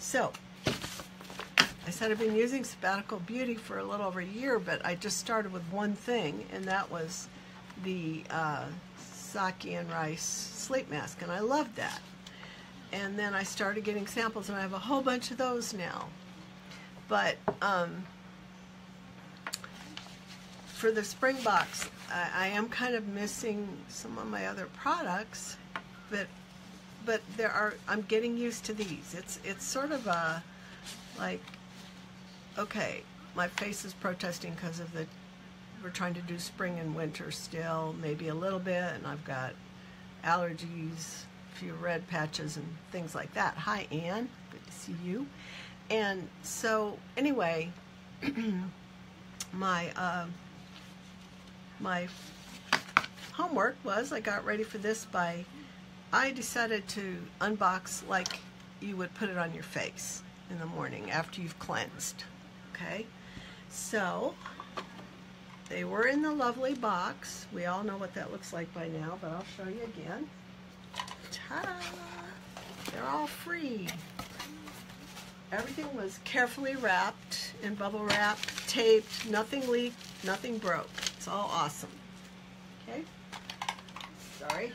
So, I said I've been using Sabbatical Beauty for a little over a year, but I just started with one thing, and that was the sake and rice sleep mask, and I loved that. And then I started getting samples, and I have a whole bunch of those now. But for the spring box, I am kind of missing some of my other products, but I'm getting used to these. It's sort of a, like, okay, my face is protesting because of we're trying to do spring and winter still, maybe a little bit, and I've got allergies, a few red patches and things like that. Hi, Ann, good to see you. And so anyway, my homework was, I got ready for this I decided to unbox like you would put it on your face in the morning after you've cleansed. Okay, so they were in the lovely box. We all know what that looks like by now, but I'll show you again. Ta-da! They're all free. Everything was carefully wrapped in bubble wrap, taped, nothing leaked, nothing broke. It's all awesome. Okay? Sorry.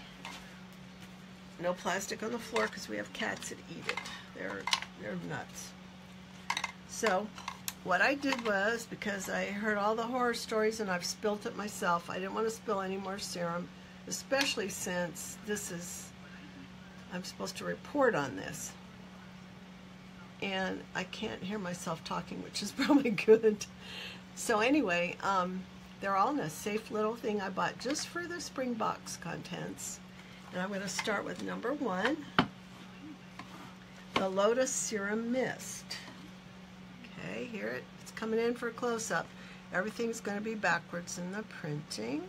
No plastic on the floor because we have cats that eat it. They're nuts. So, what I did was, because I heard all the horror stories and I've spilt it myself, I didn't want to spill any more serum, especially since I'm supposed to report on this. And I can't hear myself talking, which is probably good. So anyway, they're all in a safe little thing I bought just for the spring box contents. And I'm going to start with number 1, the Lotus Serum Mist. Okay, here it's coming in for a close-up. Everything's going to be backwards in the printing.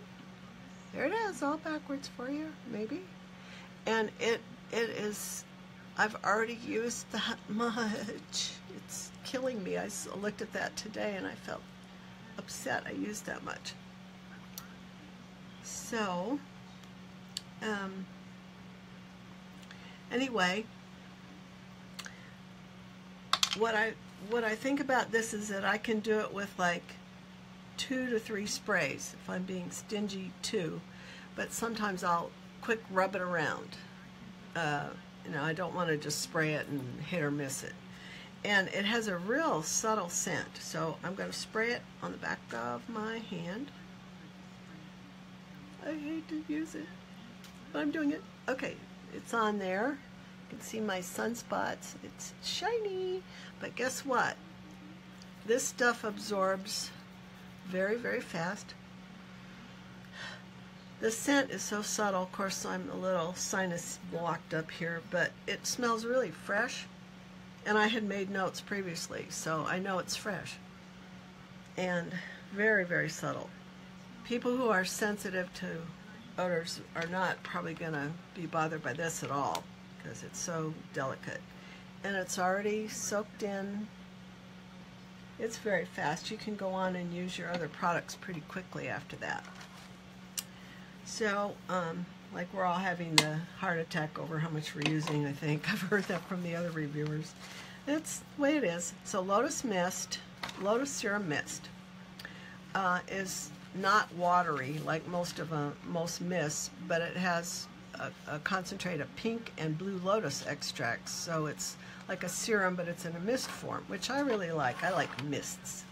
There it is, all backwards for you, maybe. And it is, I've already used that much. It's killing me. I looked at that today and I felt upset I used that much. So, anyway, what I think about this is that I can do it with like 2 to 3 sprays. If I'm being stingy, 2, but sometimes I'll quick rub it around. You know, I don't want to just spray it and hit or miss it. And it has a real subtle scent, so I'm going to spray it on the back of my hand. I hate to use it, but I'm doing it. Okay, it's on there. You can see my sunspots. It's shiny, but guess what? This stuff absorbs very, very fast. The scent is so subtle. Of course, I'm a little sinus blocked up here, but it smells really fresh. And I had made notes previously, so I know it's fresh. And very, very subtle. People who are sensitive to odors are not probably going to be bothered by this at all, because it's so delicate. And it's already soaked in. It's very fast. You can go on and use your other products pretty quickly after that. So, like we're all having the heart attack over how much we're using, I think. I've heard that from the other reviewers. That's the way it is. So Lotus Mist, Lotus Serum Mist, is not watery like most mists, but it has a concentrate of pink and blue lotus extracts. So it's like a serum, but it's in a mist form, which I really like. I like mists.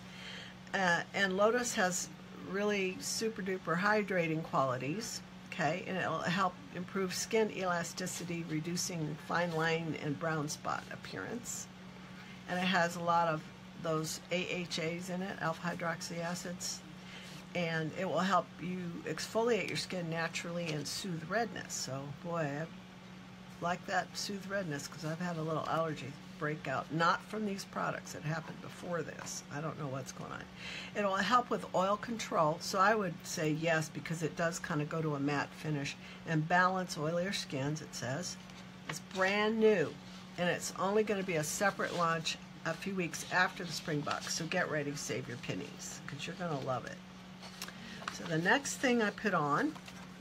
And lotus has really super duper hydrating qualities, okay, and it'll help improve skin elasticity, reducing fine line and brown spot appearance. And it has a lot of those AHAs in it, alpha hydroxy acids, and it will help you exfoliate your skin naturally and soothe redness. So boy, I like that soothe redness because I've had a little allergy breakout, not from these products. It happened before this. I don't know what's going on. It'll help with oil control, so I would say yes, because it does kind of go to a matte finish and balance oilier skins, it says. It's brand new, and it's only going to be a separate launch a few weeks after the spring box, so get ready, save your pennies, because you're going to love it. So the next thing I put on,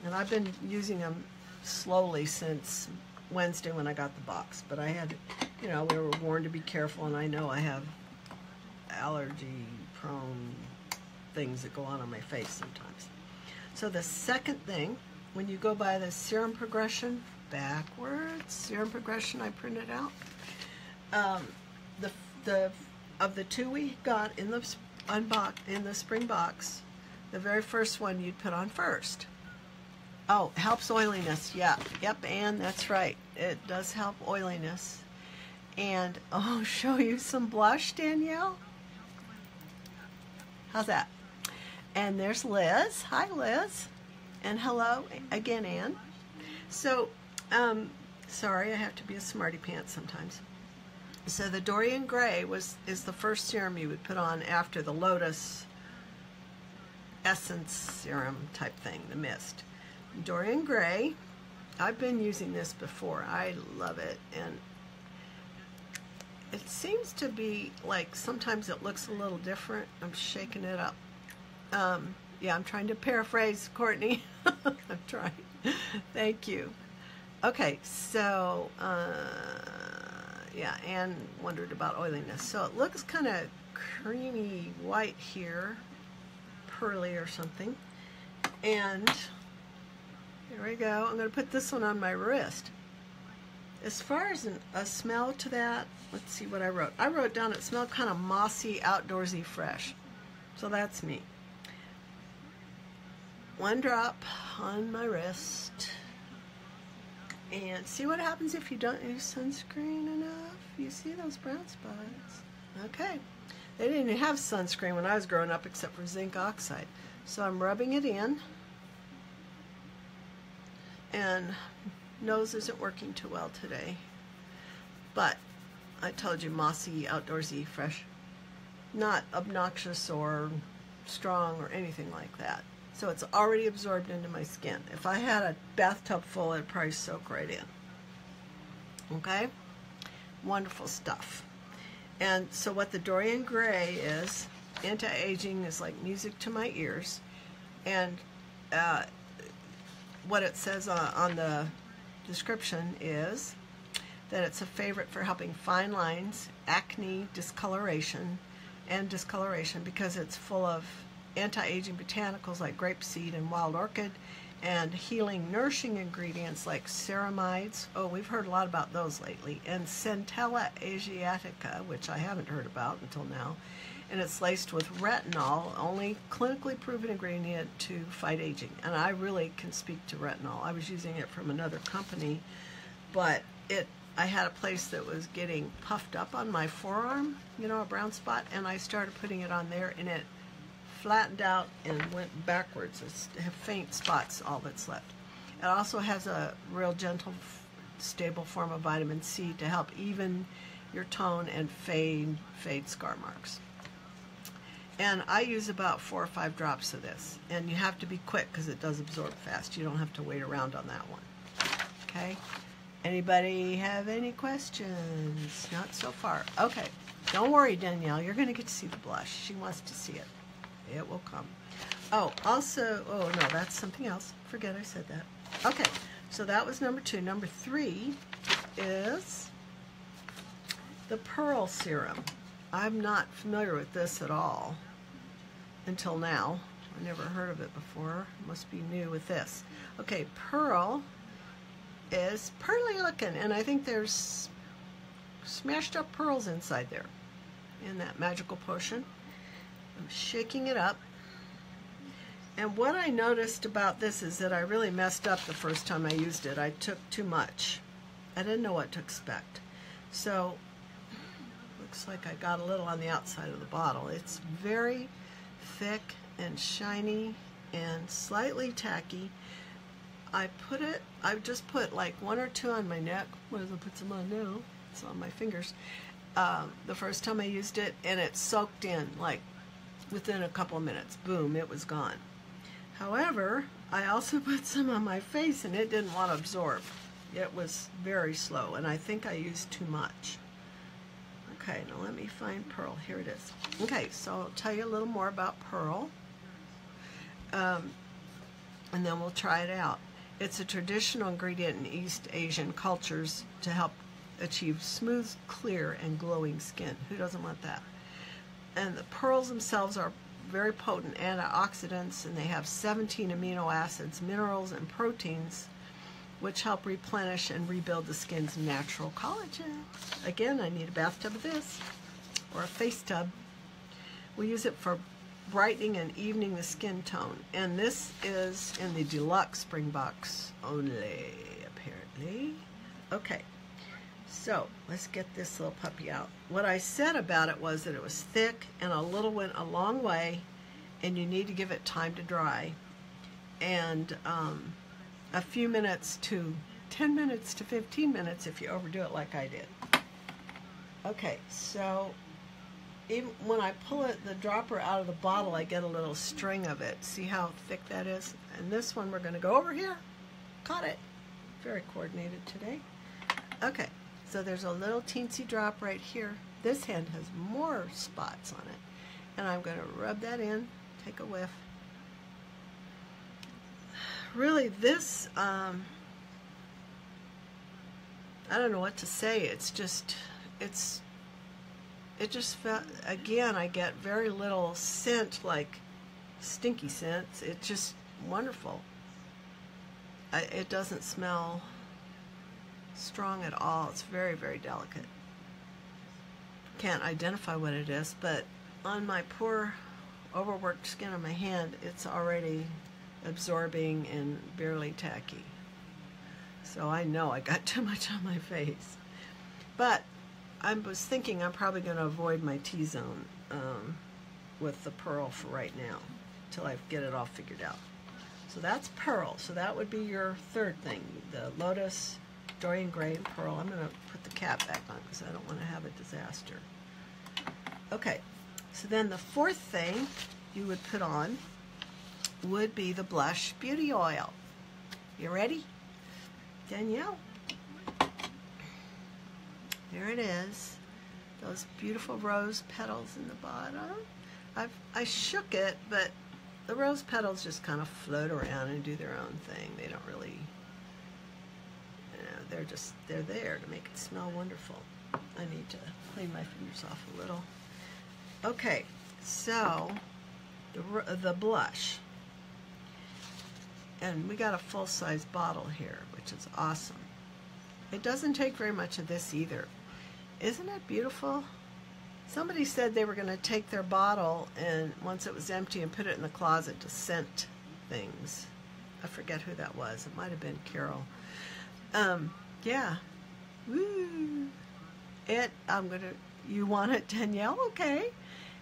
and I've been using them slowly since Wednesday when I got the box, but I had you know, we were warned to be careful, and I know I have allergy-prone things that go on my face sometimes. So the second thing, when you go by the serum progression, backwards, serum progression I printed out, of the two we got in the spring box, the very first one you'd put on first. Oh, helps oiliness. Yeah, yep, and that's right. It does help oiliness. And oh, show you some blush, Danielle. How's that? And there's Liz. Hi, Liz. And hello again, Anne. So, sorry, I have to be a smarty pants sometimes. So the Dorian Gray is the first serum you would put on after the Lotus Essence serum type thing, the mist. Dorian Gray, I've been using this before. I love it, and it seems to be like sometimes it looks a little different. I'm shaking it up. Yeah, I'm trying to paraphrase Courtney. I'm trying. Thank you. Okay, so yeah, Anne wondered about oiliness. So it looks kind of creamy white here, pearly or something. And here we go. I'm going to put this one on my wrist. As far as a smell to that, let's see what I wrote. I wrote down it smelled kind of mossy, outdoorsy, fresh. So that's me. One drop on my wrist. And see what happens if you don't use sunscreen enough. You see those brown spots? Okay. They didn't have sunscreen when I was growing up except for zinc oxide. So I'm rubbing it in. And nose isn't working too well today. But I told you, mossy, outdoorsy, fresh. Not obnoxious or strong or anything like that. So it's already absorbed into my skin. If I had a bathtub full, it'd probably soak right in. Okay? Wonderful stuff. And so what the Dorian Gray is, anti-aging is like music to my ears. And what it says on the description is that it's a favorite for helping fine lines, acne, discoloration, because it's full of anti-aging botanicals like grapeseed and wild orchid, and healing, nourishing ingredients like ceramides. Oh, we've heard a lot about those lately. And Centella asiatica, which I haven't heard about until now. And it's laced with retinol, only clinically proven ingredient to fight aging. And I really can speak to retinol. I was using it from another company, but I had a place that was getting puffed up on my forearm, you know, a brown spot, and I started putting it on there, and it flattened out and went backwards. It's faint spots, all that's left. It also has a real gentle, stable form of vitamin C to help even your tone and fade scar marks. And I use about 4 or 5 drops of this. And you have to be quick because it does absorb fast. You don't have to wait around on that one. Okay? Anybody have any questions? Not so far. Okay. Don't worry, Danielle. You're going to get to see the blush. She wants to see it. It will come. Oh, also, oh no, that's something else. Forget I said that. Okay, so that was number 2. Number 3 is the Pearl Serum. I'm not familiar with this at all until now. I never heard of it before. Must be new with this. Okay, Pearl is pearly looking, and I think there's smashed up pearls inside there in that magical potion. I'm shaking it up. And what I noticed about this is that I really messed up the first time I used it. I took too much. I didn't know what to expect. So, looks like I got a little on the outside of the bottle. It's very thick and shiny and slightly tacky. I just put like 1 or 2 on my neck. What does I put some on now? It's on my fingers. The first time I used it, and it soaked in like within a couple of minutes. Boom, it was gone. However, I also put some on my face, and it didn't want to absorb. It was very slow, and I think I used too much. Okay, now let me find Pearl. Here it is. Okay, so I'll tell you a little more about Pearl, and then we'll try it out. It's a traditional ingredient in East Asian cultures to help achieve smooth, clear, and glowing skin. Who doesn't want that? And the pearls themselves are very potent antioxidants, and they have 17 amino acids, minerals, and proteins, which help replenish and rebuild the skin's natural collagen. Again, I need a bathtub of this, or a face tub. We use it for brightening and evening the skin tone. And this is in the deluxe spring box only, apparently. Okay, so let's get this little puppy out. What I said about it was that it was thick, and a little went a long way, and you need to give it time to dry. And a few minutes to 10 minutes to 15 minutes if you overdo it like I did. Okay, so even when I pull it, the dropper out of the bottle, I get a little string of it. See how thick that is? And this one, we're going to go over here. Caught it. Very coordinated today. Okay, so there's a little teensy drop right here. This hand has more spots on it. And I'm going to rub that in, take a whiff. Really, this, I don't know what to say. It's just, it just felt, again, I get very little scent, like stinky scents. It's just wonderful. It doesn't smell strong at all. It's very, very delicate. Can't identify what it is, but on my poor, overworked skin on my hand, it's already absorbing and barely tacky. So I know I got too much on my face. But I was thinking I'm probably going to avoid my T-zone with the pearl for right now, until I get it all figured out. So that's pearl. So that would be your third thing, the Lotus, Dorian Gray, and pearl. I'm going to put the cap back on because I don't want to have a disaster. Okay, so then the fourth thing you would put on would be the blush beauty oil. You ready? Danielle? There it is. Those beautiful rose petals in the bottom. I shook it, but the rose petals just kind of float around and do their own thing. They don't really, you know, they're there to make it smell wonderful. I need to clean my fingers off a little. Okay, so the blush. And we got a full-size bottle here, which is awesome. It doesn't take very much of this either. Isn't it beautiful? Somebody said they were going to take their bottle and once it was empty and put it in the closet to scent things. I forget who that was. It might have been Carol. Yeah. Woo. You want it, Danielle? Okay.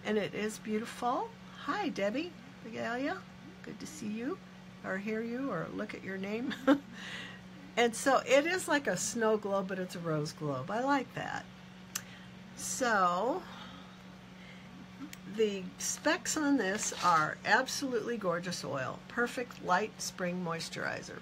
And it is beautiful. Hi, Debbie. Regalia. Good to see you or hear you or look at your name. And so it is like a snow globe, but it's a rose globe. I like that. So the specs on this are absolutely gorgeous oil, perfect light spring moisturizer.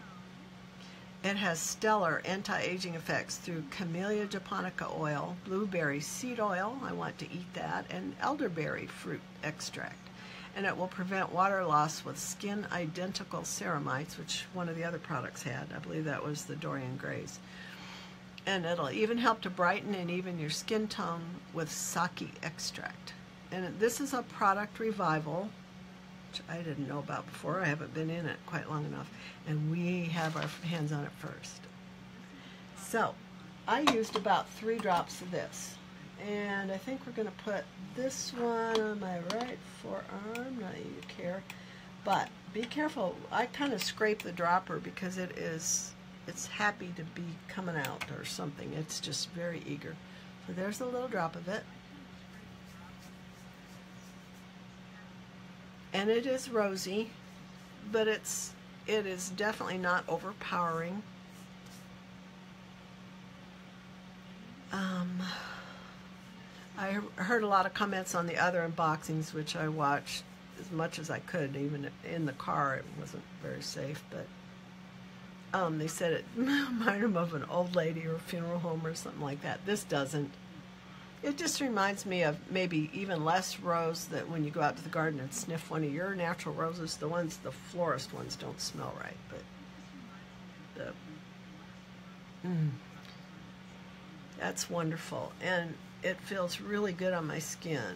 It has stellar anti-aging effects through Camellia japonica oil, blueberry seed oil, I want to eat that, and elderberry fruit extract. And it will prevent water loss with skin identical ceramides, which one of the other products had. I believe that was the Dorian Gray's. And it'll even help to brighten and even your skin tone with sake extract. And this is a product revival, which I didn't know about before. I haven't been in it quite long enough. And we have our hands on it first. So I used about 3 drops of this. And I think we're going to put this one on my right forearm. Not that you care. But be careful. I kind of scrape the dropper because it's happy to be coming out or something. It's just very eager. So there's a little drop of it. And it is rosy, but it is definitely not overpowering. I heard a lot of comments on the other unboxings, which I watched as much as I could. Even in the car, it wasn't very safe, but they said it reminded them of an old lady or a funeral home or something like that. This doesn't. It just reminds me of maybe even less rose, that when you go out to the garden and sniff one of your natural roses, the florist ones don't smell right, but That's wonderful, and it feels really good on my skin,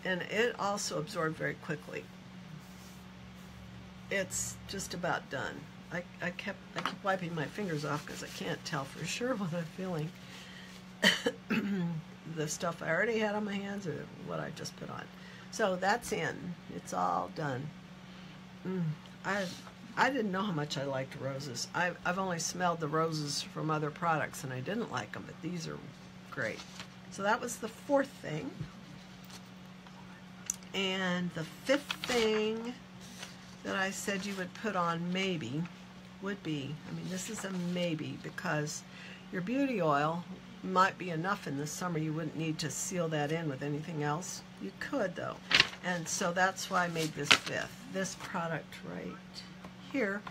and it also absorbed very quickly. It's just about done. I keep wiping my fingers off because I can't tell for sure what I'm feeling. The stuff I already had on my hands or what I just put on. So that's in. It's all done. I didn't know how much I liked roses. I've only smelled the roses from other products and I didn't like them, but these are great. So that was the fourth thing. And the fifth thing that I said you would put on maybe would be, I mean, this is a maybe because your beauty oil might be enough in the summer. You wouldn't need to seal that in with anything else. You could though. And so that's why I made this fifth. This product right here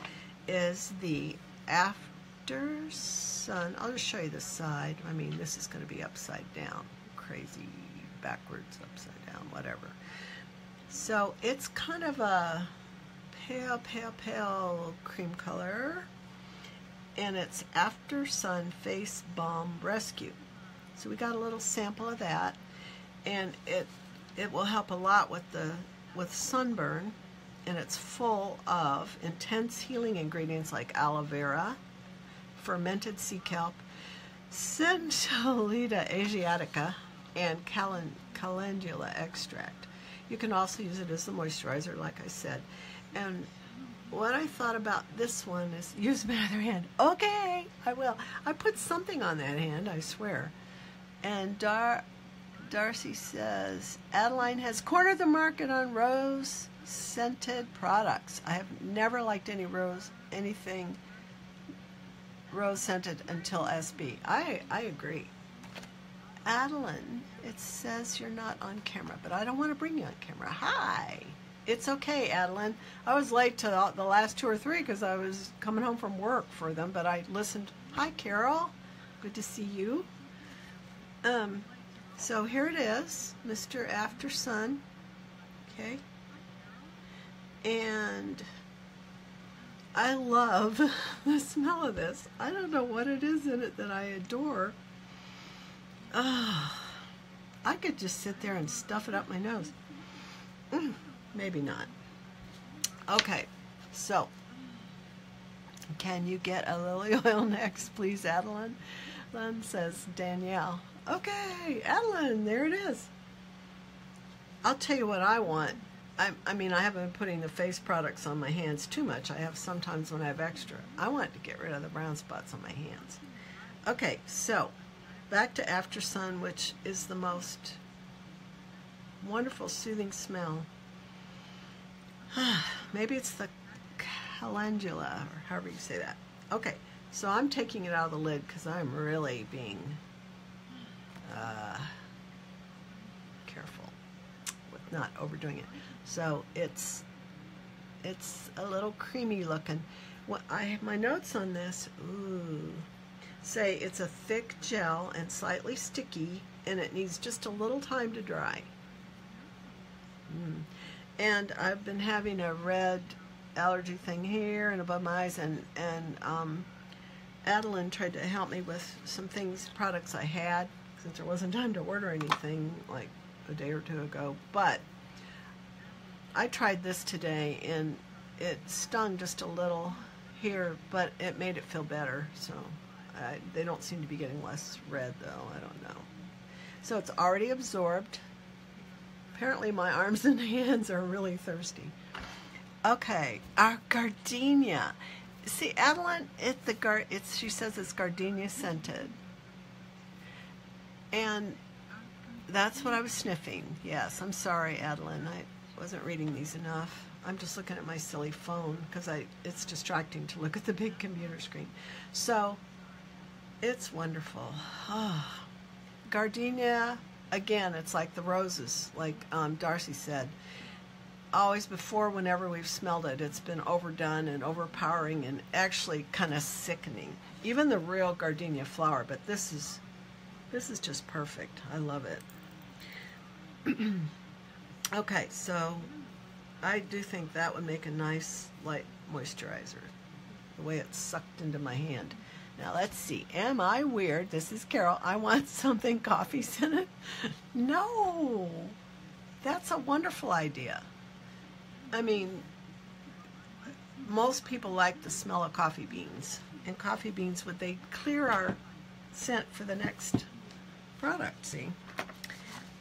is the After Sun. I'll just show you the side. I mean, this is going to be upside down. Crazy, backwards, upside down, whatever. So it's kind of a pale, pale, pale cream color. And it's After Sun Face Balm Rescue. So we got a little sample of that. And it will help a lot with sunburn. And it's full of intense healing ingredients like aloe vera, fermented sea kelp, Centellida asiatica, and calendula extract. You can also use it as the moisturizer, like I said. And what I thought about this one is use my other hand. Okay, I will. I put something on that hand, I swear. And Darcy says, Adeline has cornered the market on rose scented products. I have never liked anything rose scented until SB. I agree. Adeline, it says you're not on camera, but I don't want to bring you on camera. Hi. It's okay, Adeline. I was late to the last 2 or 3 because I was coming home from work for them, but I listened. Hi, Carol. Good to see you. So here it is, Mr. After Sun. Okay. And I love the smell of this. I don't know what it is in it that I adore. I could just sit there and stuff it up my nose. Maybe not. Okay, so can you get a lily oil next, please, Adeline? Len says Danielle. Okay, Adeline, there it is. I'll tell you what I want. I mean, I haven't been putting the face products on my hands too much. I have sometimes when I have extra. I want to get rid of the brown spots on my hands. Okay, so back to After Sun, which is the most wonderful, soothing smell. Maybe it's the calendula, or however you say that. Okay, so I'm taking it out of the lid because I'm really being careful with not overdoing it. So it's a little creamy looking. What I have my notes on this. Say it's a thick gel and slightly sticky, and it needs just a little time to dry. And I've been having a red allergy thing here and above my eyes, and Adeline tried to help me with some products I had, since there wasn't time to order anything like a day or 2 ago. But I tried this today, and it stung just a little here, but it made it feel better. So they don't seem to be getting less red, though. I don't know. So it's already absorbed. Apparently my arms and hands are really thirsty. Okay, our gardenia. See, Adeline, she says it's gardenia scented. And that's what I was sniffing. Yes, I'm sorry, Adeline. I wasn't reading these enough. I'm just looking at my silly phone because it's distracting to look at the big computer screen. So, it's wonderful. Gardenia, again, it's like the roses, like Darcy said. Always before, whenever we've smelled it, it's been overdone and overpowering and actually kind of sickening. Even the real gardenia flower, but this is just perfect. I love it. Okay, so I do think that would make a nice light moisturizer, the way it's sucked into my hand. Now let's see. Am I weird? This is Carol. I want something coffee scented. No, that's a wonderful idea. I mean, most people like the smell of coffee beans, and coffee beans they clear our scent for the next product. See,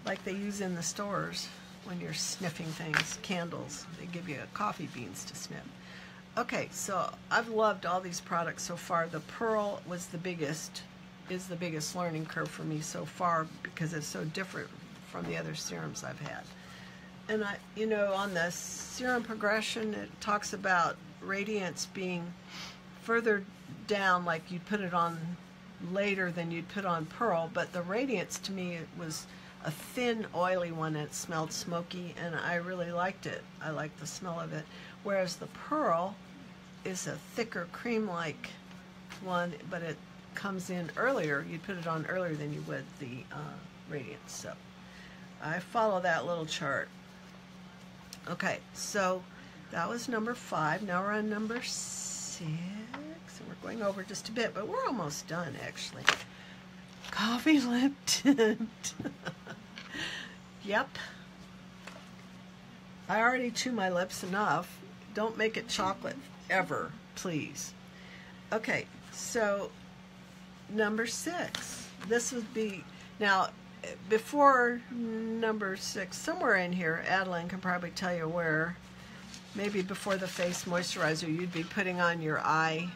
like they use in the stores when you're sniffing things, candles. They give you coffee beans to sniff. Okay, so I've loved all these products so far. The Pearl is the biggest learning curve for me so far because it's so different from the other serums I've had. And on the serum progression, it talks about radiance being further down, like you'd put it on later than you'd put on Pearl, but the radiance to me, it was a thin, oily one, and it smelled smoky, and I really liked it. I liked the smell of it. Whereas the Pearl is a thicker cream-like one, but it comes in earlier. You'd put it on earlier than you would the radiance. So I follow that little chart. Okay, so that was number 5. Now we're on number 6, and we're going over just a bit, but we're almost done, actually. Coffee lip tint. Yep. I already chew my lips enough. Don't make it chocolate, ever, please. Okay, so number 6. This would be, now, before number 6, somewhere in here, Madeline can probably tell you where, maybe before the face moisturizer, you'd be putting on your eye.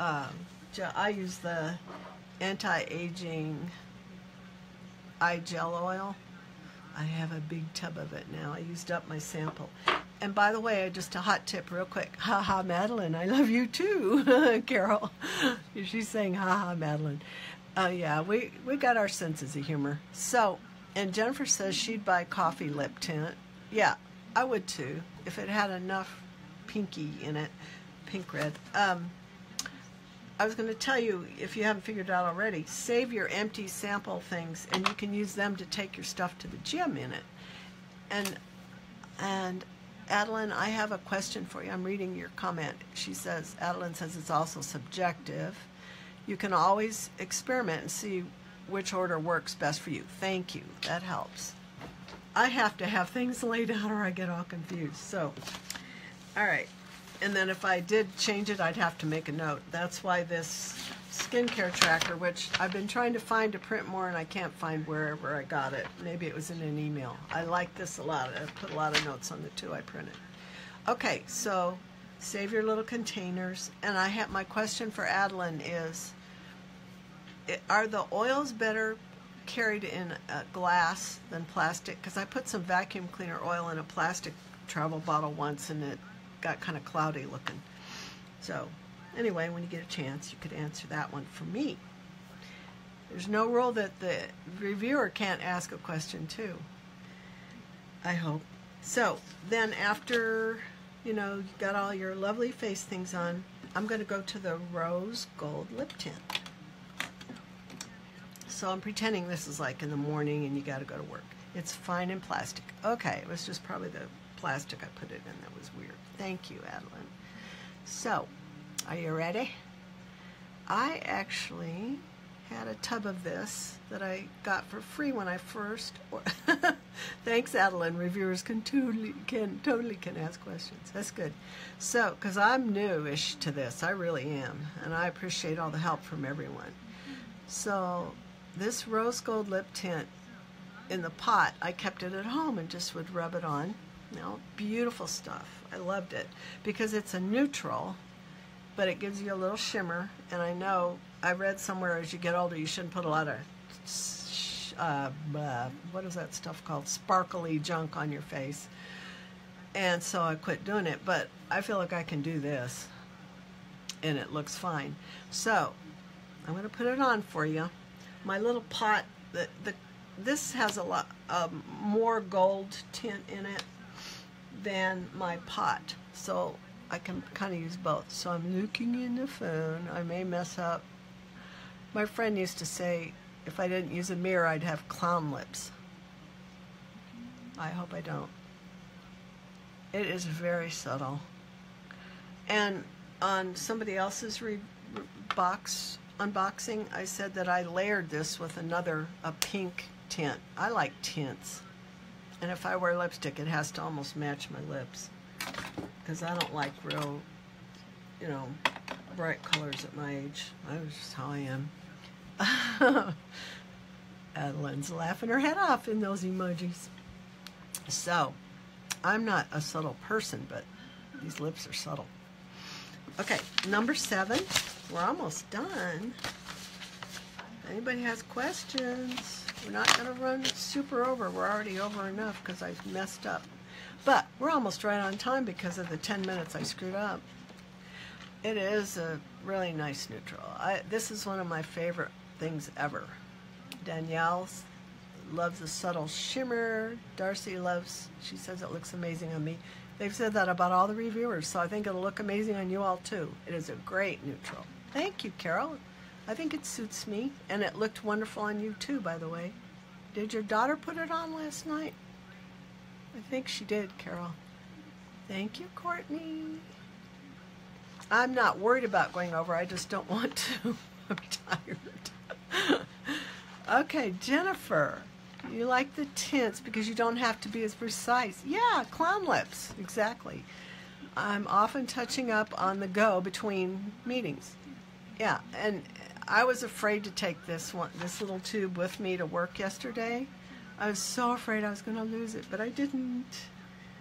I use the anti-aging eye gel oil. I have a big tub of it now. I used up my sample. And by the way, just a hot tip real quick. Haha, Madeline, I love you too, Carol. She's saying haha, Madeline. Yeah, we got our senses of humor. So, and Jennifer says she'd buy coffee lip tint. Yeah, I would too, if it had enough pinky in it, pink red. I was going to tell you, if you haven't figured it out already, save your empty sample things, and you can use them to take your stuff to the gym in it. And Adeline, I have a question for you. I'm reading your comment. She says, Adeline says it's also subjective. You can always experiment and see which order works best for you. Thank you. That helps. I have to have things laid out or I get all confused. So, all right. And then if I did change it, I'd have to make a note. That's why this skincare tracker, which I've been trying to find to print more, and I can't find wherever I got it. Maybe it was in an email. I like this a lot. I put a lot of notes on the 2 I printed. Okay, so save your little containers. And I have my question for Adeline is, are the oils better carried in a glass than plastic? Because I put some vacuum cleaner oil in a plastic travel bottle once, and it got kind of cloudy looking. So anyway, when you get a chance, you could answer that one for me. There's no rule that the reviewer can't ask a question too, I hope. So then after, you got all your lovely face things on, I'm going to go to the rose gold lip tint. So I'm pretending this is like in the morning and you got to go to work. It's fine in plastic. Okay, it was just probably the plastic I put it in that was weird. Thank you, Madeline. So, are you ready? I actually had a tub of this that I got for free when I first. Thanks, Madeline. Reviewers can totally ask questions. That's good. So, because I'm newish to this, I really am, and I appreciate all the help from everyone. So, this rose gold lip tint in the pot, I kept it at home and just would rub it on. Beautiful stuff. I loved it because it's a neutral, but it gives you a little shimmer. And I know I read somewhere as you get older, you shouldn't put a lot of what is that stuff called? Sparkly junk on your face. And so I quit doing it. But I feel like I can do this, and it looks fine. So I'm going to put it on for you. My little pot. This has a lot more gold tint in it than my pot, so I can kind of use both. So I'm looking in the phone. I may mess up. My friend used to say if I didn't use a mirror, I'd have clown lips. I hope I don't. It is very subtle. And on somebody else's unboxing, I said that I layered this with a pink tint. I like tints. And if I wear lipstick, it has to almost match my lips. Because I don't like real, you know, bright colors at my age. That's just how I am. Adeline's laughing her head off in those emojis. So, I'm not a subtle person, but these lips are subtle. Okay, number 7. We're almost done. If anybody has questions, we're not going to run super over. We're already over enough because I messed up. But we're almost right on time because of the 10 minutes I screwed up. It is a really nice neutral. This is one of my favorite things ever. Danielle loves the subtle shimmer. Darcy loves, she says it looks amazing on me. They've said that about all the reviewers, so I think it'll look amazing on you all too. It is a great neutral. Thank you, Carol. I think it suits me, and it looked wonderful on you too, by the way. Did your daughter put it on last night? I think she did, Carol. Thank you, Courtney. I'm not worried about going over. I just don't want to. I'm tired. Okay, Jennifer. You like the tints because you don't have to be as precise. Yeah, clown lips. Exactly. I'm often touching up on the go between meetings. Yeah, and I was afraid to take this little tube with me to work yesterday. I was so afraid I was going to lose it, but I didn't.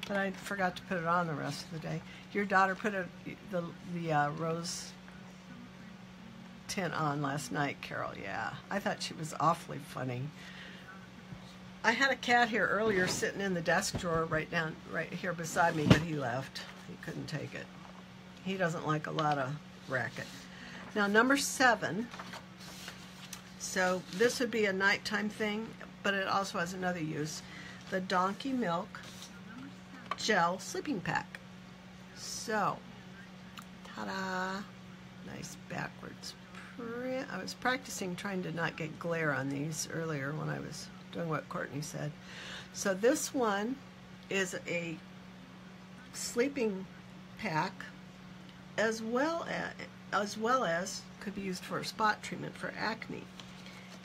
But I forgot to put it on the rest of the day. Your daughter put the rose tint on last night, Carol. Yeah, I thought she was awfully funny. I had a cat here earlier sitting in the desk drawer right here beside me, but he left. He couldn't take it. He doesn't like a lot of racket. Now, number 7. So this would be a nighttime thing, but it also has another use. The Donkey Milk Gel Sleeping Pack. So, ta-da! Nice backwards print. I was practicing trying to not get glare on these earlier when I was doing what Courtney said. So this one is a sleeping pack as well as could be used for a spot treatment for acne.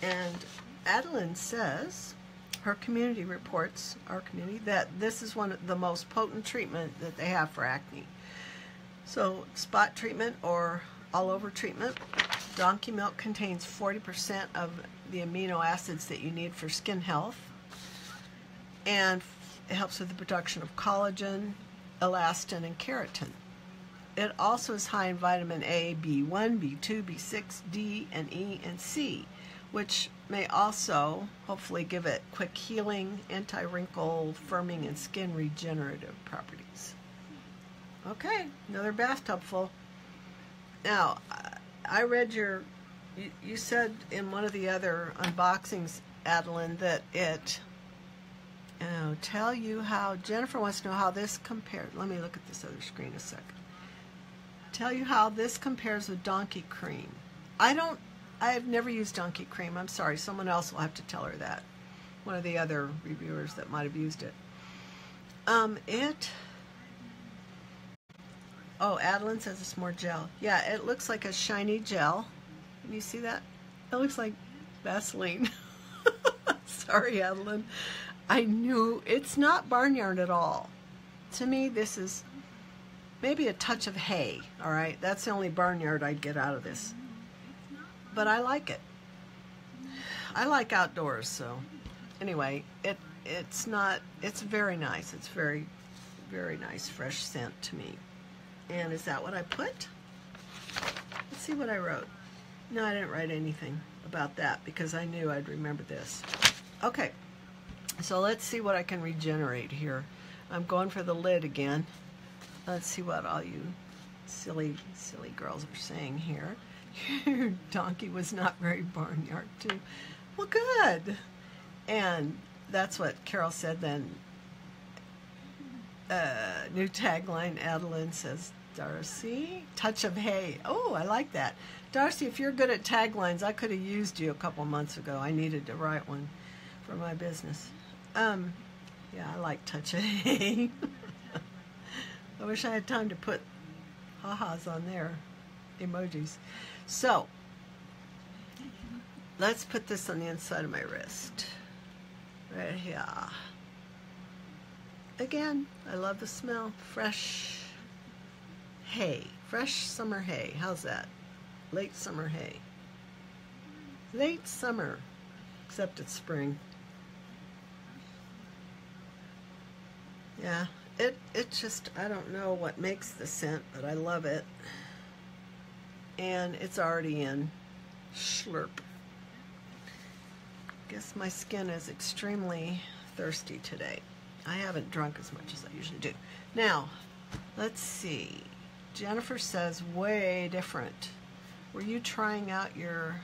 And Madeline says, her community reports, our community, that this is one of the most potent treatment that they have for acne. So spot treatment or all over treatment. Donkey milk contains 40% of the amino acids that you need for skin health, and it helps with the production of collagen, elastin, and keratin. It also is high in vitamin A, B1, B2, B6, D, and E, and C, which may also hopefully give it quick healing, anti-wrinkle, firming, and skin regenerative properties. Okay, another bathtub full. Now, I read you said in one of the other unboxings, Adeline, that it, tell you how, Jennifer wants to know how this compares. Let me look at this other screen a second. Tell you how this compares with Donkey Cream. I have never used Donkey Cream. I'm sorry, someone else will have to tell her that. One of the other reviewers that might have used it. Oh, Adeline says it's more gel. Yeah, it looks like a shiny gel. Can you see that? It looks like Vaseline. Sorry, Adeline. I knew it's not barnyard at all. To me, this is maybe a touch of hay, all right? That's the only barnyard I'd get out of this. But I like it. I like outdoors, so anyway, it's very nice. It's very, very nice, fresh scent to me. And is that what I put? Let's see what I wrote. No, I didn't write anything about that because I knew I'd remember this. Okay, so let's see what I can regenerate here. I'm going for the lid again. Let's see what all you silly girls are saying here. Your donkey was not very barnyard too. Well, good. And that's what Carol said then. New tagline, Adeline says, Darcy, touch of hay. Oh, I like that. Darcy, if you're good at taglines, I could have used you a couple months ago. I needed to write one for my business. Yeah, I like touch of hay. I wish I had time to put ha-has on there, emojis. So, let's put this on the inside of my wrist. Right here. Again, I love the smell. Fresh hay. Fresh summer hay. How's that? Late summer hay. Late summer. Except it's spring. Yeah, it just, I don't know what makes the scent, but I love it. And it's already in. Slurp. Guess my skin is extremely thirsty today. I haven't drunk as much as I usually do. Now, let's see. Jennifer says, way different. Were you trying out your...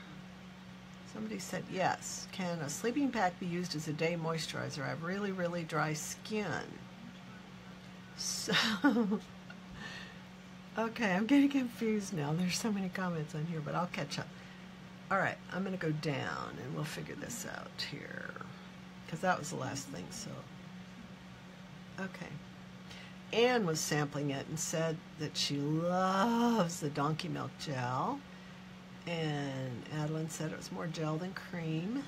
Somebody said, yes. Can a sleeping pack be used as a day moisturizer? I have really, really dry skin. So... Okay, I'm getting confused now. There's so many comments on here, but I'll catch up. All right, I'm going to go down, and we'll figure this out here. Because that was the last thing, so... Okay. Anne was sampling it and said that she loves the donkey milk gel. And Madeline said it was more gel than cream.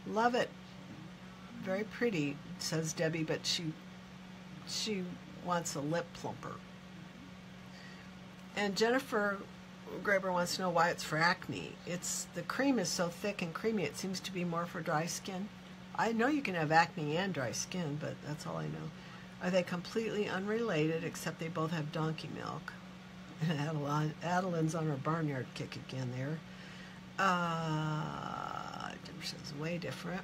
Love it. Very pretty, says Debbie, but she wants a lip plumper. And Jennifer Graber wants to know why it's for acne. The cream is so thick and creamy, it seems to be more for dry skin. I know you can have acne and dry skin, but that's all I know. Are they completely unrelated, except they both have donkey milk? Adeline's on her barnyard kick again there. Jennifer says, way different.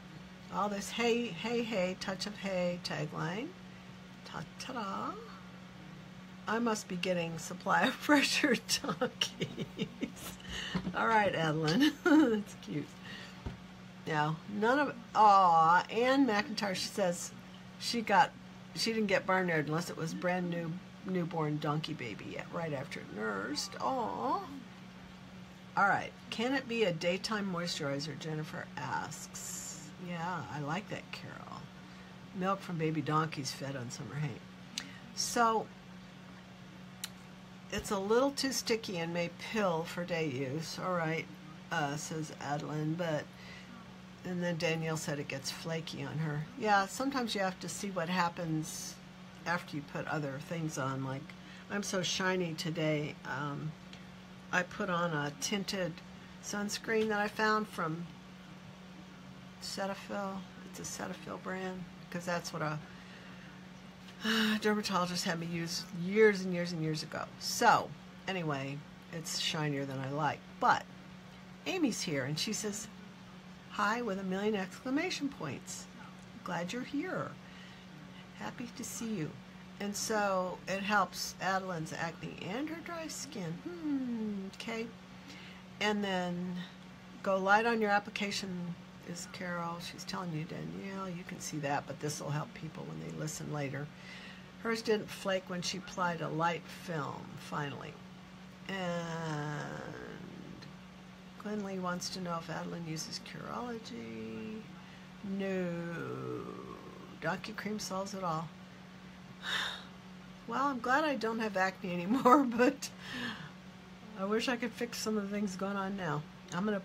All this hey, hey, hey, touch of hay tagline. Ta-ta-da. I must be getting supply of pressure donkeys. All right, Adeline. That's cute. Now, none of... Aw, Ann McIntyre, she says she didn't get barnyard unless it was brand new newborn donkey baby yet, right after it nursed. Aw. All right. Can it be a daytime moisturizer? Jennifer asks. Yeah, I like that, Carol. Milk from baby donkeys fed on summer hay. So, it's a little too sticky and may pill for day use. All right, says Adeline, but... And then Danielle said it gets flaky on her. Yeah, sometimes you have to see what happens after you put other things on. Like, I'm so shiny today. I put on a tinted sunscreen that I found from Cetaphil. It's a Cetaphil brand, because that's what a dermatologist had me use years and years and years ago. So, anyway, it's shinier than I like. But Amy's here, and she says, hi with 1,000,000 exclamation points. Glad you're here. Happy to see you. And so it helps Adeline's acne and her dry skin. Okay. And then go light on your application is Carol. She's telling you, Danielle, you can see that, but this will help people when they listen later. Hers didn't flake when she applied a light film, finally. And Glenlee wants to know if Adeline uses Curology. No. Donkey cream solves it all. Well, I'm glad I don't have acne anymore, but I wish I could fix some of the things going on now. I'm going to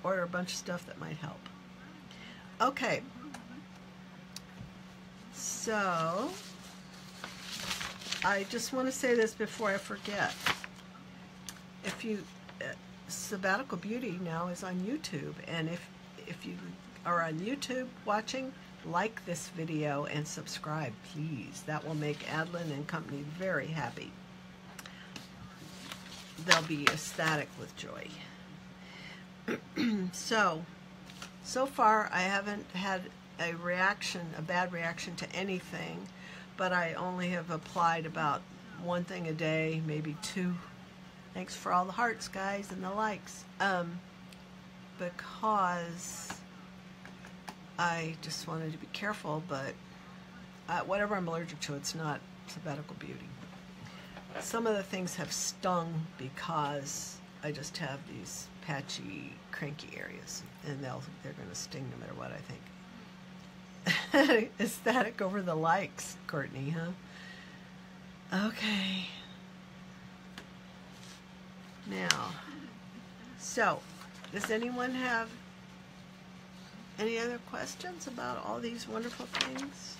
order a bunch of stuff that might help. Okay. So, I just want to say this before I forget. If you... Sabbatical Beauty now is on YouTube, and if you are on YouTube watching, like this video and subscribe, please. That will make Adeline and company very happy. They'll be ecstatic with joy. So far I haven't had a bad reaction to anything, but I only have applied about one thing a day, maybe two. Thanks for all the hearts, guys, and the likes. Because I just wanted to be careful, but whatever I'm allergic to, it's not Sabbatical Beauty. Some of the things have stung because I just have these patchy, cranky areas, and they're going to sting no matter what, I think. Ecstatic over the likes, Courtney, huh? Okay. Now, So, does anyone have any other questions about all these wonderful things?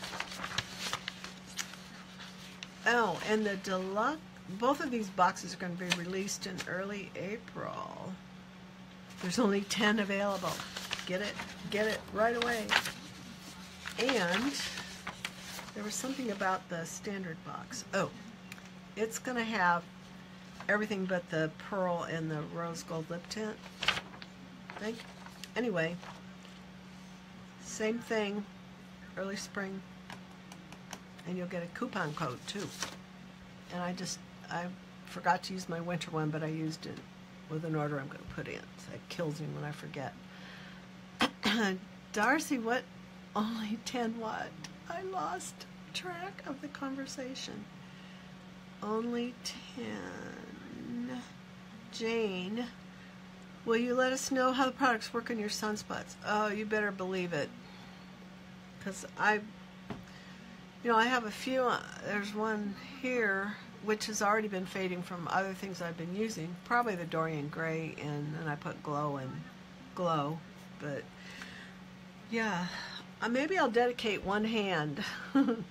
Oh, and the deluxe, both of these boxes are going to be released in early April. There's only 10 available. Get it right away. And there was something about the standard box. Oh, it's going to have everything but the pearl and the rose gold lip tint, I think. Anyway, same thing, early spring. And you'll get a coupon code too. And I forgot to use my winter one, but I used it with an order I'm going to put in. So it kills me when I forget. Darcy, what? Only 10 what? I lost track of the conversation. Only 10. Jane, will you let us know how the products work on your sunspots? Oh, you better believe it. Because I have a few. There's one here which has already been fading from other things I've been using. Probably the Dorian Gray, and I put glow and glow. But yeah, maybe I'll dedicate one hand. And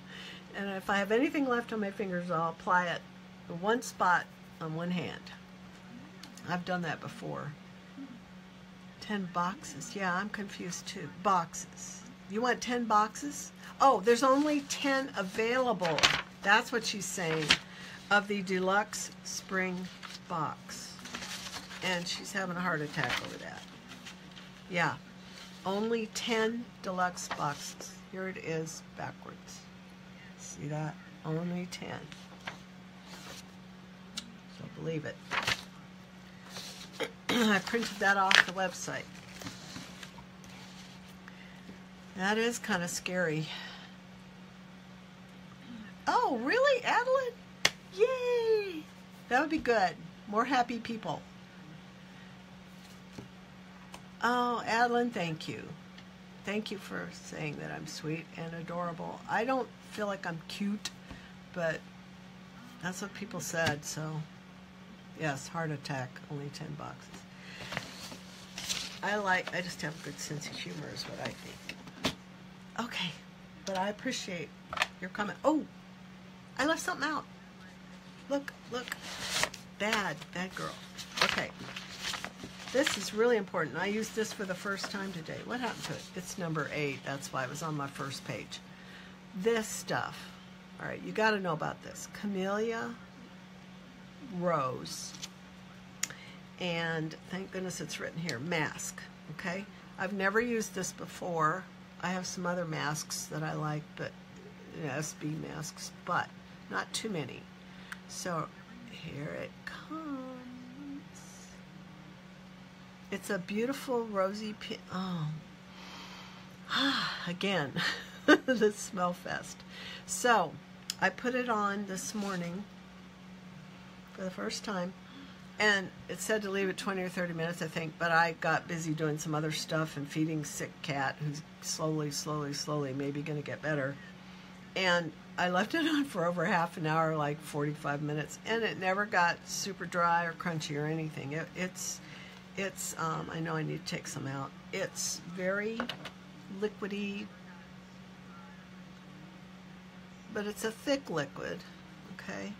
if I have anything left on my fingers, I'll apply it in one spot on one hand. I've done that before. 10 boxes. Yeah, I'm confused too. Boxes. You want 10 boxes? Oh, there's only 10 available. That's what she's saying. Of the deluxe spring box. And she's having a heart attack over that. Yeah. Only 10 deluxe boxes. Here it is backwards. See that? Only 10. So believe it. I printed that off the website. That is kind of scary. Oh, really, Adeline? Yay! That would be good. More happy people. Oh, Adeline, thank you. Thank you for saying that I'm sweet and adorable. I don't feel like I'm cute, but that's what people said, so yes, heart attack, only 10 boxes. I just have a good sense of humor is what I think. Okay, but I appreciate your comment. Oh, I left something out. Look. Bad girl. Okay. This is really important. I used this for the first time today. What happened to it? It's number 8. That's why it was on my first page. This stuff. All right, you got to know about this. Camellia Rose. And thank goodness it's written here. Mask. Okay? I've never used this before. I have some other masks that I like, but SB masks, but not too many. So here it comes. It's a beautiful rosy pink. Oh, again, the smell fest. So I put it on this morning for the first time, and it said to leave it 20 or 30 minutes, I think, but I got busy doing some other stuff and feeding sick cat who's slowly maybe going to get better. And I left it on for over half an hour, like 45 minutes, and it never got super dry or crunchy or anything. It's I know I need to take some out. It's very liquidy, but it's a thick liquid, okay?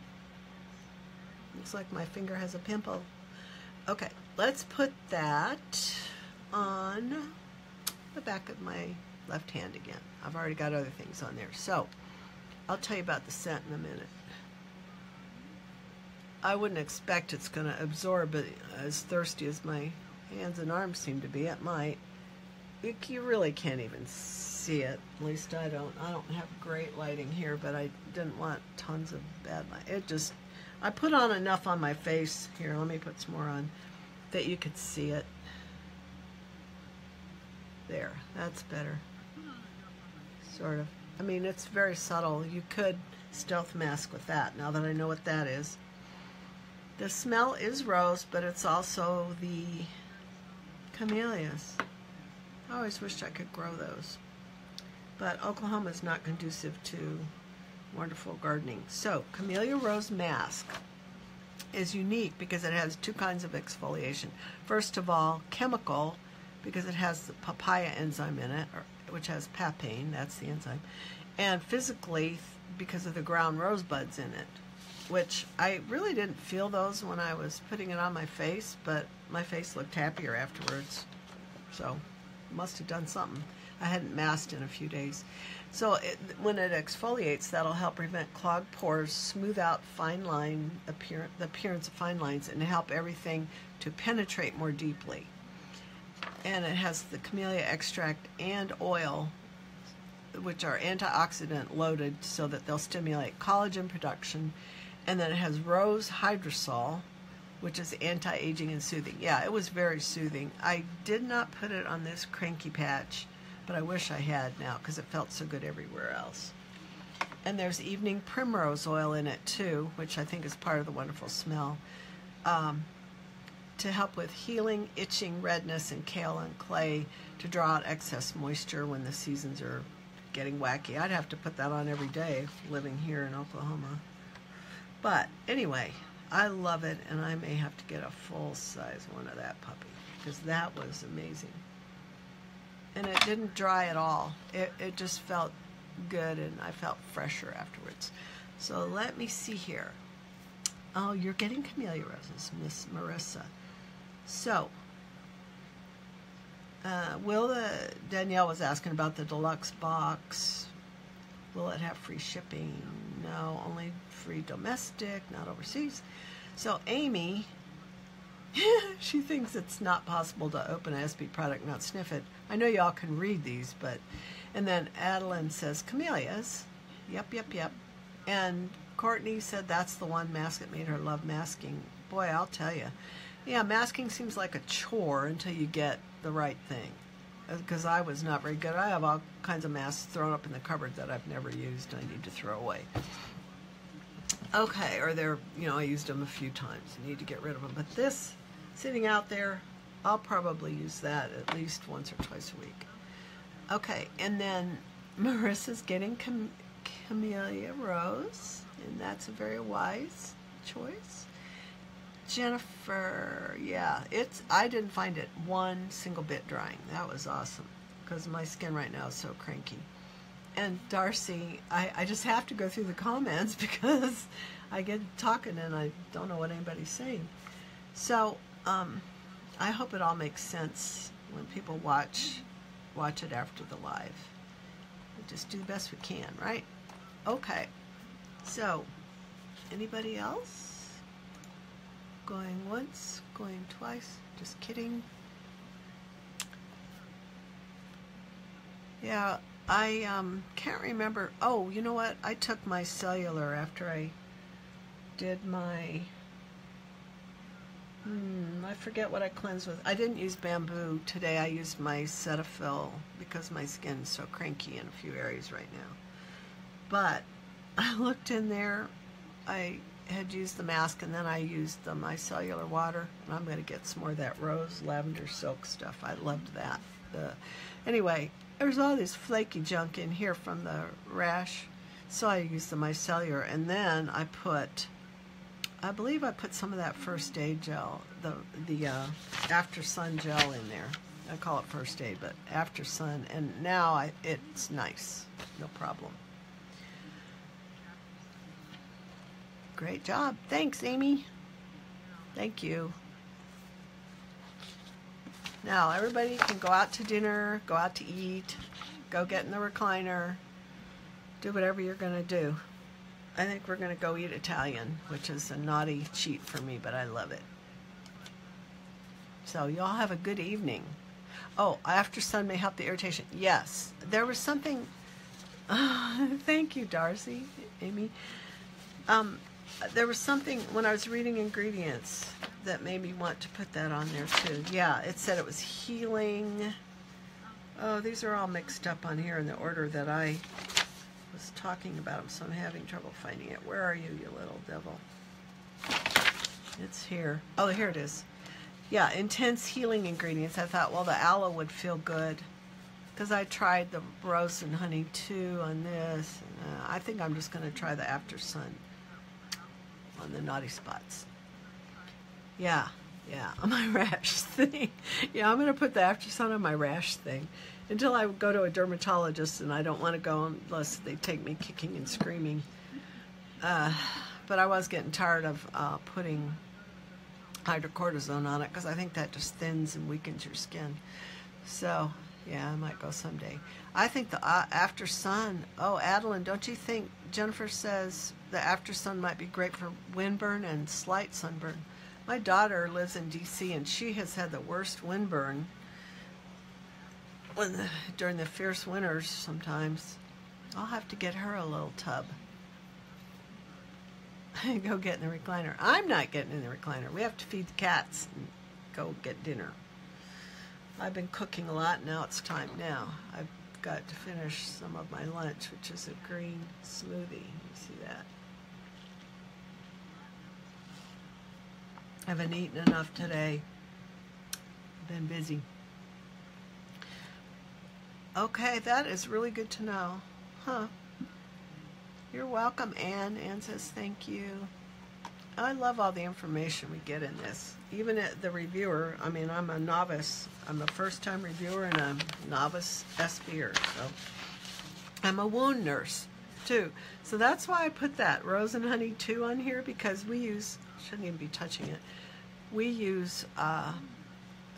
Looks like my finger has a pimple. Okay, let's put that on the back of my left hand again. I've already got other things on there. So, I'll tell you about the scent in a minute. I wouldn't expect it's going to absorb it as thirsty as my hands and arms seem to be. It might. You really can't even see it. At least I don't. I don't have great lighting here, but I didn't want tons of bad light. I put on enough on my face. Here, let me put some more on that you could see it. There, that's better. Sort of. I mean, it's very subtle. You could stealth mask with that, now that I know what that is. The smell is rose, but it's also the camellias. I always wished I could grow those. But Oklahoma is not conducive to wonderful gardening. So, Camellia Rose Mask. is unique because it has two kinds of exfoliation. First of all, chemical, because it has the papaya enzyme in it, which has papain, that's the enzyme, and physically because of the ground rosebuds in it, which I really didn't feel those when I was putting it on my face, but my face looked happier afterwards. So must have done something. I hadn't masked in a few days. So when it exfoliates, that'll help prevent clogged pores, smooth out the appearance of fine lines, and help everything to penetrate more deeply. And it has the camellia extract and oil, which are antioxidant loaded so that they'll stimulate collagen production. And then it has rose hydrosol, which is anti-aging and soothing. Yeah, it was very soothing. I did not put it on this cranky patch, but I wish I had now because it felt so good everywhere else. And there's evening primrose oil in it too, which I think is part of the wonderful smell, to help with healing, itching, redness, and kale and clay to draw out excess moisture when the seasons are getting wacky. I'd have to put that on every day living here in Oklahoma. But anyway, I love it, and I may have to get a full-size one of that puppy because that was amazing. And it didn't dry at all. It just felt good, and I felt fresher afterwards. So let me see here. Oh, you're getting camellia roses, Miss Marissa. So, Danielle was asking about the deluxe box. Will it have free shipping? No, only free domestic, not overseas. So Amy, she thinks it's not possible to open a SB product and not sniff it. I know y'all can read these, but... And then Madeline says, camellias. Yep. And Courtney said that's the one mask that made her love masking. Boy, I'll tell you. Yeah, masking seems like a chore until you get the right thing. Because I was not very good. I have all kinds of masks thrown up in the cupboard that I've never used. I need to throw away. Okay, or they're, I used them a few times. I need to get rid of them. But this, sitting out there, I'll probably use that at least once or twice a week. Okay, and then Marissa's getting Camellia Rose, and that's a very wise choice. Jennifer, yeah, I didn't find it one single bit drying. That was awesome, because my skin right now is so cranky. And Darcy, I just have to go through the comments because I get talking and I don't know what anybody's saying. So, I hope it all makes sense when people watch it after the live. We just do the best we can, right? Okay. So, anybody else? Going once, going twice, just kidding. Yeah, I can't remember. Oh, you know what? I took my cellular after I did my, I forget what I cleansed with. I didn't use bamboo today. I used my Cetaphil because my skin is so cranky in a few areas right now. But I looked in there. I had used the mask, and then I used the micellar water, and I'm going to get some more of that rose lavender silk stuff. I loved that. Anyway, there's all this flaky junk in here from the rash, so I used the micellar, and then I believe I put some of that first aid gel, the after sun gel in there. I call it first aid, but after sun, and now it's nice, no problem. Great job. Thanks, Amy. Thank you. Now, everybody can go out to dinner, go out to eat, go get in the recliner, do whatever you're going to do. I think we're going to go eat Italian, which is a naughty cheat for me, but I love it. So, y'all have a good evening. Oh, after sun may help the irritation. Yes. There was something... thank you, Darcy, Amy. There was something when I was reading ingredients that made me want to put that on there too. Yeah, it said it was healing. Oh, these are all mixed up on here in the order that I was talking about them, so I'm having trouble finding it. Where are you, you little devil? It's here. Oh, here it is. Yeah, intense healing ingredients. I thought, well, the aloe would feel good because I tried the rose and honey too on this. And, I think I'm just going to try the after sun on the naughty spots. Yeah, on my rash thing. Yeah, I'm going to put the After Sun on my rash thing until I go to a dermatologist, and I don't want to go unless they take me kicking and screaming. But I was getting tired of putting hydrocortisone on it because I think that just thins and weakens your skin. So, yeah, I might go someday. I think the After Sun, oh, Adeline, don't you think, Jennifer says the After Sun might be great for windburn and slight sunburn. My daughter lives in D.C. and she has had the worst windburn during the fierce winters sometimes. I'll have to get her a little tub. Go get in the recliner. I'm not getting in the recliner. We have to feed the cats and go get dinner. I've been cooking a lot. Now it's time now. I've got to finish some of my lunch, which is a green smoothie. You see that? I haven't eaten enough today. I've been busy. Okay, that is really good to know. Huh. You're welcome, Anne. Anne says thank you. I love all the information we get in this. Even at the reviewer, I mean, I'm a novice. I'm a first-time reviewer and a novice SBer. So I'm a wound nurse, too. So that's why I put that Rose and Honey 2 on here, because we use, shouldn't even be touching it, we use a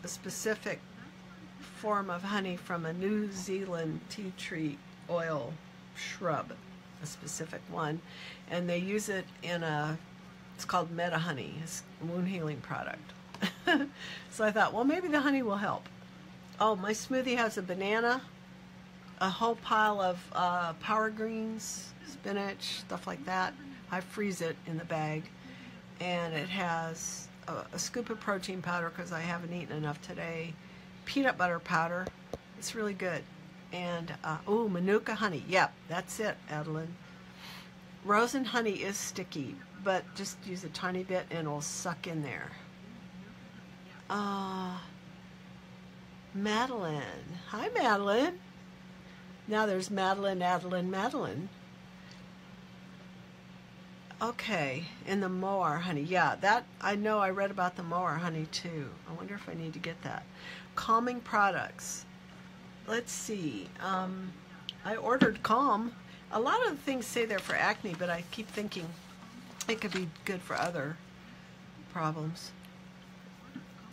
specific form of honey from a New Zealand tea tree oil shrub, a specific one, and they use it in it's called Meta Honey. It's a wound healing product. So I thought, well, maybe the honey will help. Oh, my smoothie has a banana, a whole pile of power greens, spinach, stuff like that. I freeze it in the bag, and it has a scoop of protein powder because I haven't eaten enough today, peanut butter powder. It's really good. And, Manuka honey. Yep, that's it, Adeline. Rose and honey is sticky, but just use a tiny bit and it'll suck in there. Madeline. Hi, Madeline. Now there's Madeline, Adeline, Madeline. Okay, in the Moar honey. Yeah, that, I know I read about the Moar honey too. I wonder if I need to get that. Calming products. Let's see. I ordered Calm. A lot of the things say they're for acne, but I keep thinking it could be good for other problems.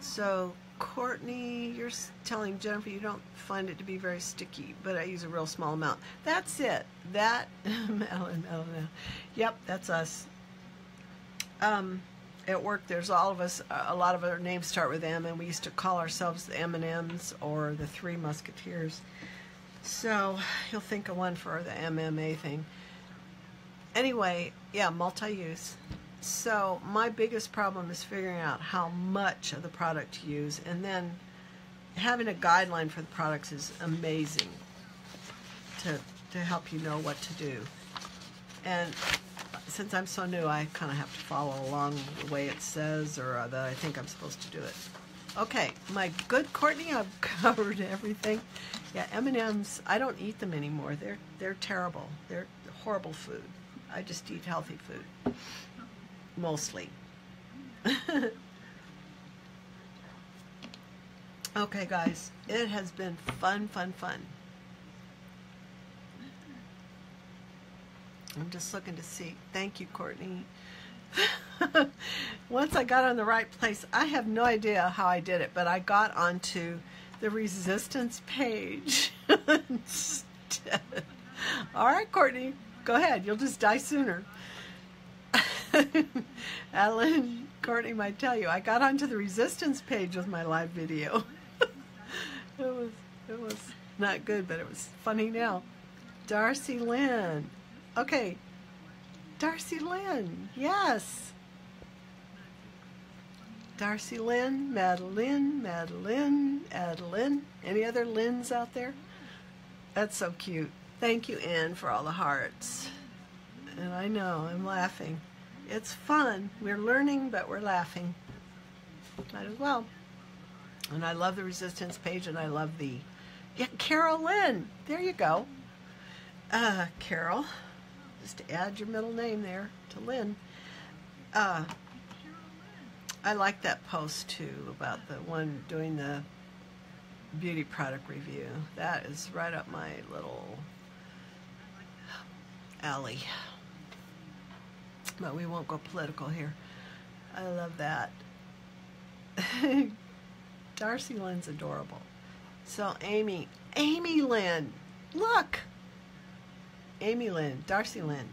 So, Courtney, you're telling Jennifer you don't find it to be very sticky, but I use a real small amount. That's it. That, Madeline. Yep, that's us. At work, there's all of us, a lot of our names start with M, and we used to call ourselves the M&Ms or the Three Musketeers. So you'll think of one for the MMA thing. Anyway, yeah, multi-use. So my biggest problem is figuring out how much of the product to use, and then having a guideline for the products is amazing to help you know what to do. And since I'm so new, I kind of have to follow along the way it says, or that I think I'm supposed to do it. Okay, my good Courtney, I've covered everything. Yeah, M&Ms, I don't eat them anymore. They're terrible. They're horrible food. I just eat healthy food, mostly. Okay, guys, it has been fun. I'm just looking to see. Thank you, Courtney. Once I got on the right place, I have no idea how I did it, but I got onto the resistance page instead. All right, Courtney, go ahead. You'll just die sooner. Alan, Courtney might tell you, I got onto the resistance page with my live video. It was not good, but it was funny now. Darcy Lynn. Okay, Darcy Lynn, yes. Darcy Lynn, Madeline, Adeline. Any other Lynn's out there? That's so cute. Thank you, Anne, for all the hearts. And I know, I'm laughing. It's fun. We're learning, but we're laughing. Might as well. And I love the resistance page, and I love the... Yeah, Carol Lynn. There you go. Carol. Just to add your middle name there to Lynn. I like that post too about the one doing the beauty product review. That is right up my little alley. But we won't go political here. I love that. Darcy Lynn's adorable. So Amy Lynn, look! Amy Lynn, Darcy Lynn.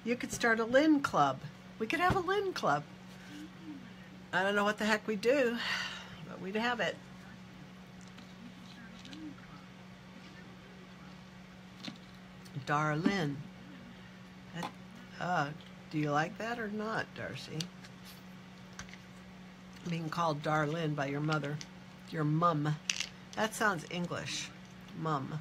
You could start a Lynn club. We could have a Lynn club. I don't know what the heck we do, but we'd have it. Darlyn. Do you like that or not, Darcy? Being called Darlyn by your mother. Your mum. That sounds English. Mum.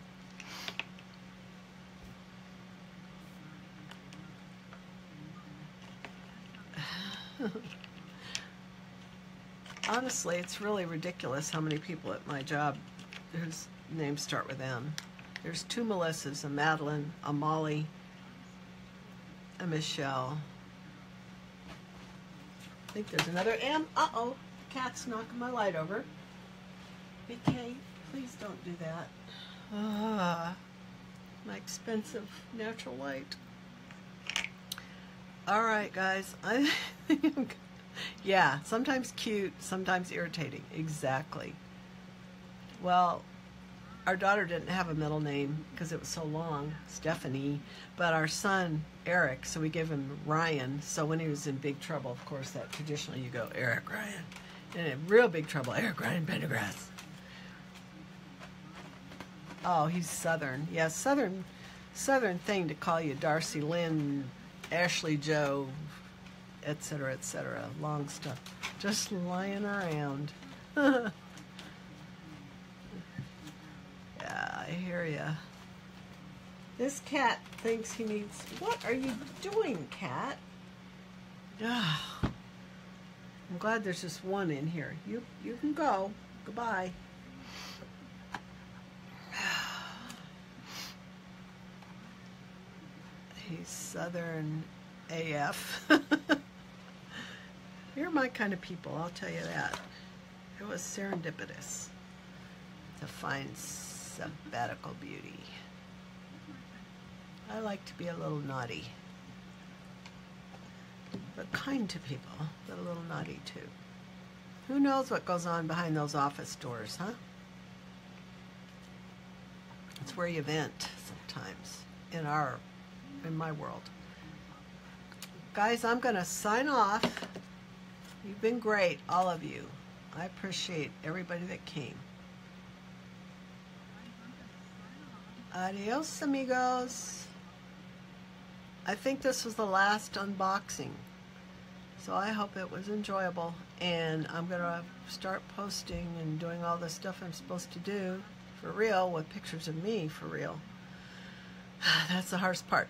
Honestly, it's really ridiculous how many people at my job whose names start with M. There's 2 Melissas, a Madeline, a Molly, a Michelle. I think there's another M. Uh-oh, cat's knocking my light over. BK, please don't do that. My expensive natural light. All right, guys. Yeah, sometimes cute, sometimes irritating. Exactly. Well, our daughter didn't have a middle name because it was so long, Stephanie, but our son, Eric, so we gave him Ryan. So when he was in big trouble, of course, that traditionally you go, Eric Ryan. And in real big trouble, Eric Ryan Pendergrass. Oh, he's Southern. Yeah, Southern thing to call you Darcy Lynn, Ashley Joe, etc., etc. Long stuff. Just lying around. Yeah, I hear ya. This cat thinks he needs... What are you doing, cat? I'm glad there's just one in here. You can go. Goodbye. He's Southern AF. You're my kind of people, I'll tell you that. It was serendipitous to find Sabbatical beauty. I like to be a little naughty, but kind to people, but a little naughty too. Who knows what goes on behind those office doors, huh? It's where you vent sometimes in my world. Guys, I'm going to sign off. You've been great, all of you. I appreciate everybody that came. Adios, amigos. I think this was the last unboxing, so I hope it was enjoyable. And I'm going to start posting and doing all the stuff I'm supposed to do for real, with pictures of me for real. That's the hardest part.